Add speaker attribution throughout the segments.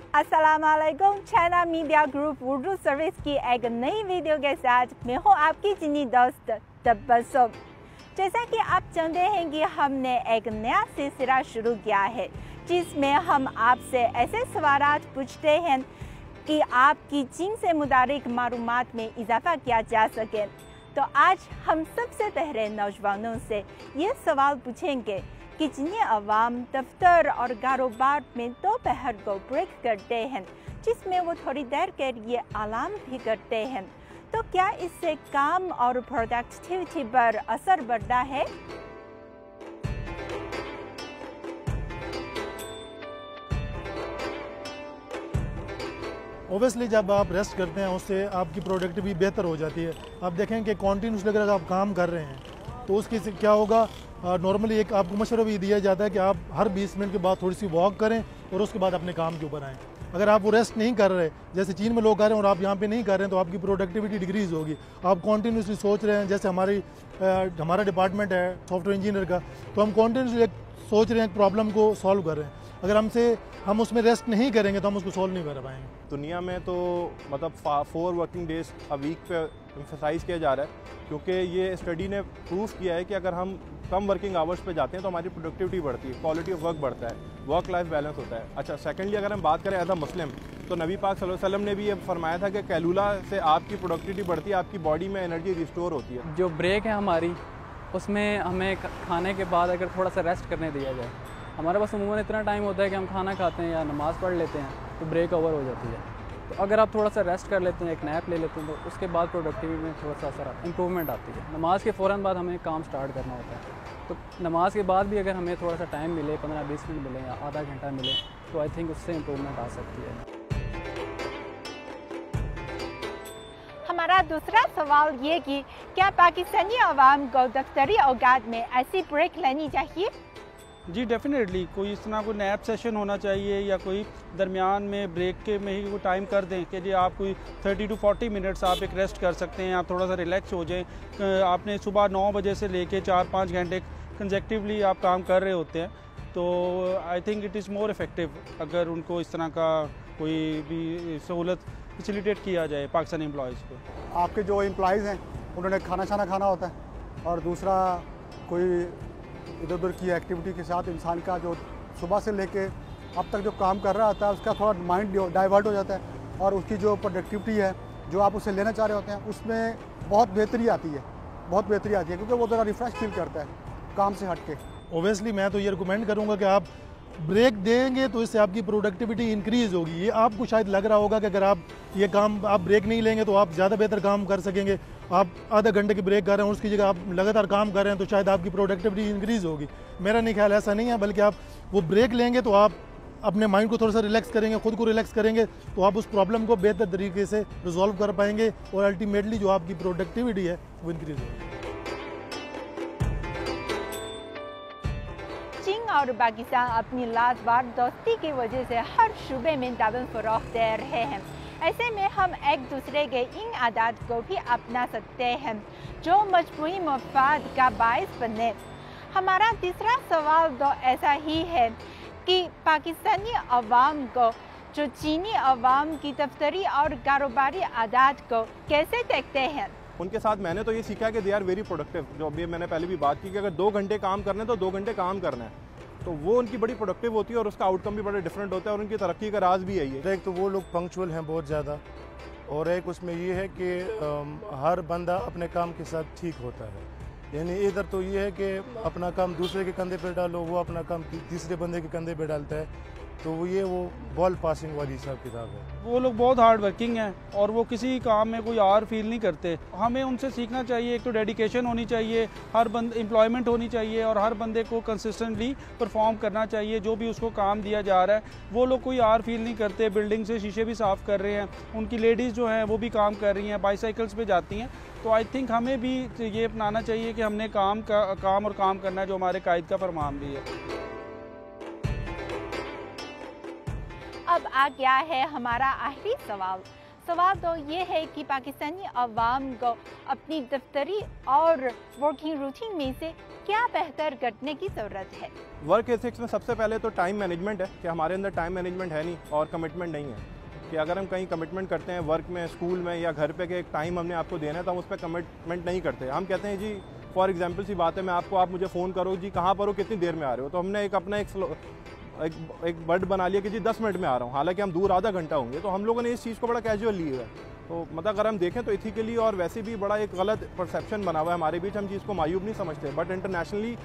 Speaker 1: अस्सलामुअलैकुम। China media group Urdu service की एक नई वीडियो के साथ मैं हूँ आपकी चीनी दोस्त तबस्सुम। जैसा कि आप जानते हैं कि हमने एक नया सिलसिला शुरू किया है जिसमें हम आपसे ऐसे सवाल पूछते हैं कि आपकी चीन से मुतालिक मालूमात में इजाफा किया जा सके। तो आज हम सबसे पहले नौजवानों से ये सवाल पूछेंगे कि चीनी अवाम दफ्तर और कारोबार में दोपहर को ब्रेक करते हैं जिसमें वो थोड़ी देर के लिए आराम भी करते हैं, तो क्या इससे काम और प्रोडक्टिविटी पर असर पड़ता है?
Speaker 2: ओबियसली जब आप रेस्ट करते हैं उससे आपकी प्रोडक्टिविटी बेहतर हो जाती है। आप देखें कि कॉन्टीन्यूसली अगर आप काम कर रहे हैं तो उसकी से क्या होगा, नॉर्मली एक आपको मशवरा भी दिया जाता है कि आप हर 20 मिनट के बाद थोड़ी सी वॉक करें और उसके बाद अपने काम के ऊपर आएँ। अगर आप वो रेस्ट नहीं कर रहे, जैसे चीन में लोग कर रहे हैं और आप यहाँ पे नहीं कर रहे हैं, तो आपकी प्रोडक्टिविटी डिक्रीज़ होगी। आप कॉन्टीन्यूसली सोच रहे हैं, जैसे हमारा डिपार्टमेंट है सॉफ्टवेयर इंजीनियर का, तो हम कॉन्टीन्यूसली सोच रहे हैं प्रॉब्लम को सॉल्व कर रहे हैं। अगर हम उसमें रेस्ट नहीं करेंगे तो हम उसको सॉल्व नहीं कर पाएंगे।
Speaker 3: दुनिया में तो मतलब 4 वर्किंग डेज अ वीक पे एम्फसाइज़ किया जा रहा है, क्योंकि ये स्टडी ने प्रूव किया है कि अगर हम कम वर्किंग आवर्स पे जाते हैं तो हमारी प्रोडक्टिविटी बढ़ती है, क्वालिटी ऑफ वर्क बढ़ता है, वर्क लाइफ बैलेंस होता है। अच्छा, सेकेंडली अगर हम बात करें एज अ मुस्लिम, तो नबी पाक सल्लल्लाहु अलैहि वसल्लम ने भी ये फरमाया था कि कैलूला से आपकी प्रोडक्टिविटी बढ़ती है, आपकी बॉडी में एनर्जी रिस्टोर होती है।
Speaker 4: जो ब्रेक है हमारी, उसमें हमें खाने के बाद अगर थोड़ा सा रेस्ट करने दिया जाए। हमारे पास अमूमन इतना टाइम होता है कि हम खाना खाते हैं या नमाज़ पढ़ लेते हैं तो ब्रेक ओवर हो जाती है। तो अगर आप थोड़ा सा रेस्ट कर लेते हैं, एक नैप ले लेते हैं, तो उसके बाद प्रोडक्टिविटी में थोड़ा सा इम्प्रूवमेंट आती है। नमाज के फ़ौरन बाद हमें काम स्टार्ट करना होता है, तो नमाज के बाद भी अगर हमें थोड़ा सा टाइम मिले, 15-20 मिनट मिले या आधा घंटा मिले, तो आई थिंक उससे इम्प्रूवमेंट आ सकती है।
Speaker 1: हमारा दूसरा सवाल ये कि क्या पाकिस्तानी अवाम को दफ्तरी औकात में ऐसी ब्रेक लेनी चाहिए?
Speaker 5: जी डेफिनेटली, कोई इस तरह कोई नैप सेशन होना चाहिए या कोई दरमियान में ब्रेक के में ही वो टाइम कर दें कि जी आप कोई 30 to 40 मिनट्स आप एक रेस्ट कर सकते हैं, आप थोड़ा सा रिलैक्स हो जाएं। आपने सुबह 9 बजे से लेके 4-5 घंटे कंजेक्टिवली आप काम कर रहे होते हैं, तो I think it is more effective अगर उनको इस तरह का कोई भी सहूलत फैसिलिटेट किया जाए पाकिस्तानी एम्प्लॉयज़ को।
Speaker 6: आपके जो एम्प्लॉयज़ हैं उन्होंने खाना होता है, और दूसरा कोई इधर उधर की एक्टिविटी के साथ इंसान का जो सुबह से लेके अब तक जो काम कर रहा होता है उसका थोड़ा माइंड डाइवर्ट हो जाता है, और उसकी जो प्रोडक्टिविटी है जो आप उससे लेना चाह रहे होते हैं उसमें बहुत बेहतरी आती है क्योंकि वो ज़रा रिफ़्रेश फील करता है काम से हट के।
Speaker 2: ओबियसली मैं तो ये रिकमेंड करूँगा कि आप ब्रेक देंगे तो इससे आपकी प्रोडक्टिविटी इंक्रीज़ होगी। ये आपको शायद लग रहा होगा कि अगर आप ब्रेक नहीं लेंगे तो आप ज़्यादा बेहतर काम कर सकेंगे। आप आधा घंटे की ब्रेक कर रहे हैं, उसकी जगह आप लगातार काम कर रहे हैं तो शायद आपकी प्रोडक्टिविटी इंक्रीज़ होगी। मेरा नहीं ख्याल ऐसा नहीं है, बल्कि आप वो ब्रेक लेंगे तो आप अपने माइंड को थोड़ा सा रिलैक्स करेंगे, खुद को रिलैक्स करेंगे, तो आप उस प्रॉब्लम को बेहतर तरीके से रिजॉल्व कर पाएंगे और अल्टीमेटली जो आपकी प्रोडक्टिविटी है वो इंक्रीज़ होगी।
Speaker 1: चीन और पाकिस्तान अपनी लाजवाब दोस्ती की वजह से हर शूबे में ताबन फरोख्त दे रहे हैं। ऐसे में हम एक दूसरे के इन आदत को भी अपना सकते हैं जो मजमूई मफाद का बायस बने। हमारा तीसरा सवाल तो ऐसा ही है कि पाकिस्तानी अवाम को जो चीनी अवाम की दफ्तरी और कारोबारी आदत को कैसे देखते हैं?
Speaker 3: उनके साथ मैंने तो ये सीखा कि दे आर वेरी प्रोडक्टिव। जो अभी मैंने पहले भी बात की कि अगर 2 घंटे काम करना है तो 2 घंटे काम करना है, तो वो उनकी बड़ी प्रोडक्टिव होती है और उसका आउटकम भी बड़ा डिफरेंट होता है, और उनकी तरक्की का राज भी यही है।
Speaker 7: एक तो वो लोग पंक्चुअल हैं बहुत ज़्यादा, और एक उसमें ये है कि हर बंदा अपने काम के साथ ठीक होता है। यानी इधर तो ये है कि अपना काम दूसरे के कंधे पर डालो, वो अपना काम तीसरे बंदे के कंधे पर डालता है, तो वो बॉल पासिंग वाली हिसाब किताब है।
Speaker 5: वो लोग बहुत हार्ड वर्किंग हैं और वो किसी काम में कोई आर फील नहीं करते। हमें उनसे सीखना चाहिए, एक तो डेडिकेशन होनी चाहिए, एम्प्लॉयमेंट होनी चाहिए, और हर बंदे को कंसिस्टेंटली परफॉर्म करना चाहिए जो भी उसको काम दिया जा रहा है। वो लोग कोई आर फील नहीं करते, बिल्डिंग से शीशे भी साफ़ कर रहे हैं, उनकी लेडीज़ जो हैं वो भी काम कर रही हैं, बाईसाइकिल्स पे जाती हैं। तो आई थिंक हमें भी ये अपनाना चाहिए कि हमने काम करना है जो हमारे कायद का फरमान भी है।
Speaker 1: अब आ गया है हमारा आखिरी सवाल तो ये है कि पाकिस्तानी अवाम को अपनी दफ्तरी और वर्किंग रूटीन में से क्या बेहतर करने की ज़रूरत है?
Speaker 3: वर्क एथिक्स में सबसे पहले तो टाइम मैनेजमेंट है कि हमारे अंदर टाइम मैनेजमेंट है नहीं और कमिटमेंट नहीं है कि अगर हम कहीं कमिटमेंट करते हैं वर्क में, स्कूल में या घर पे कि एक टाइम हमने आपको देना है तो हम उस पर कमिटमेंट नहीं करते। हम कहते हैं जी फॉर एग्जांपल सी बात है, मैं आपको, आप मुझे फ़ोन करो जी कहाँ पर हो, कितनी देर में आ रहे हो, तो हमने एक अपना एक वर्ड बना लिया कि जी 10 मिनट में आ रहा हूँ, हालांकि हम दूर आधा घंटा होंगे। तो हम लोगों ने इस चीज़ को बड़ा कैजुअल लिया है। तो मतलब अगर हम देखें तो इथिकली और वैसे भी बड़ा एक गलत परसेप्शन बना हुआ है हमारे बीच, हम चीज़ को मायूब नहीं समझते, बट इंटरनेशनली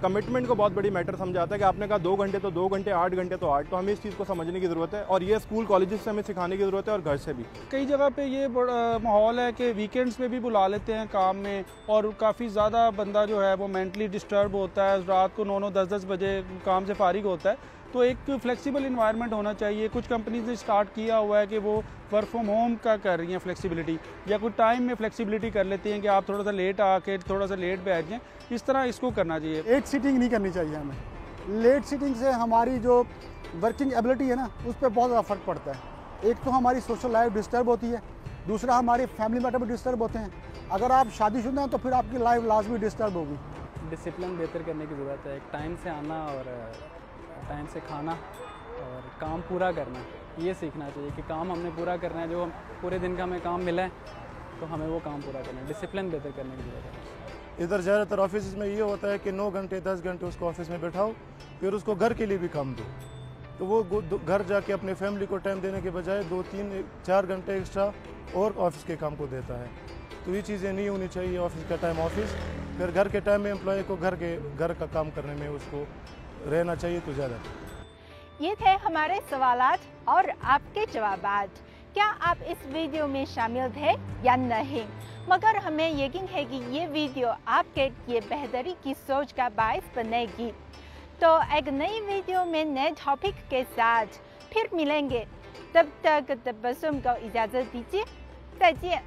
Speaker 3: कमिटमेंट को बहुत बड़ी मैटर समझाता है कि आपने कहा 2 घंटे तो 2 घंटे, 8 घंटे तो 8। तो हमें इस चीज़ को समझने की ज़रूरत है और ये स्कूल कॉलेजेस से हमें सिखाने की ज़रूरत है और घर से भी।
Speaker 5: कई जगह पे ये माहौल है कि वीकेंड्स में भी बुला लेते हैं काम में, और काफ़ी ज़्यादा बंदा जो है वो मेंटली डिस्टर्ब होता है, रात को 9-9 10-10 बजे काम से फारिग होता है। तो एक फ्लेक्सिबल इन्वायरमेंट होना चाहिए। कुछ कंपनीज ने स्टार्ट किया हुआ है कि वो वर्क फ्रॉम होम का कर रही हैं फ्लेक्सिबिलिटी, या कुछ टाइम में फ्लेक्सिबिलिटी कर लेती हैं कि आप थोड़ा सा लेट आके थोड़ा सा लेट बैठ जाएँ। इस तरह इसको करना चाहिए।
Speaker 6: लेट सीटिंग नहीं करनी चाहिए हमें। लेट सीटिंग से हमारी जो वर्किंग एबिलिटी है ना, उस पर बहुत ज़्यादा फ़र्क पड़ता है। एक तो हमारी सोशल लाइफ डिस्टर्ब होती है, दूसरा हमारे फैमिली मैटर भी डिस्टर्ब होते हैं। अगर आप शादीशुदा हैं तो फिर आपकी लाइफ लाजमी डिस्टर्ब होगी।
Speaker 4: डिसिप्लिन बेहतर करने की ज़रूरत है। एक टाइम से आना और टाइम से खाना और काम पूरा करना, ये सीखना चाहिए कि काम हमने पूरा करना है। जो पूरे दिन का हमें काम मिला है तो हमें वो काम पूरा करना है। डिसिप्लिन बेहतर करने की ज़रूरत है।
Speaker 7: इधर ज़्यादातर ऑफिस में ये होता है कि 9 घंटे 10 घंटे उसको ऑफिस में बैठाओ, फिर उसको घर के लिए भी काम दो, तो वो घर जाके अपने फैमिली को टाइम देने के बजाय 2-3-4 घंटे एक्स्ट्रा और ऑफिस के काम को देता है। तो ये चीज़ें नहीं होनी चाहिए। ऑफिस का टाइम ऑफिस, फिर घर के टाइम में एम्प्लॉय को घर का काम करने में उसको रहना चाहिए तो ज़्यादा।
Speaker 1: ये थे हमारे सवालात और आपके जवाबात। क्या आप इस वीडियो में शामिल थे या नहीं? मगर हमें यकीन है कि ये वीडियो आपके लिए बेहतरी की सोच का बायस बनेगी। तो एक नई वीडियो में नए टॉपिक के साथ फिर मिलेंगे। तब तक तबस्सुम को इजाज़त दीजिए। 再见。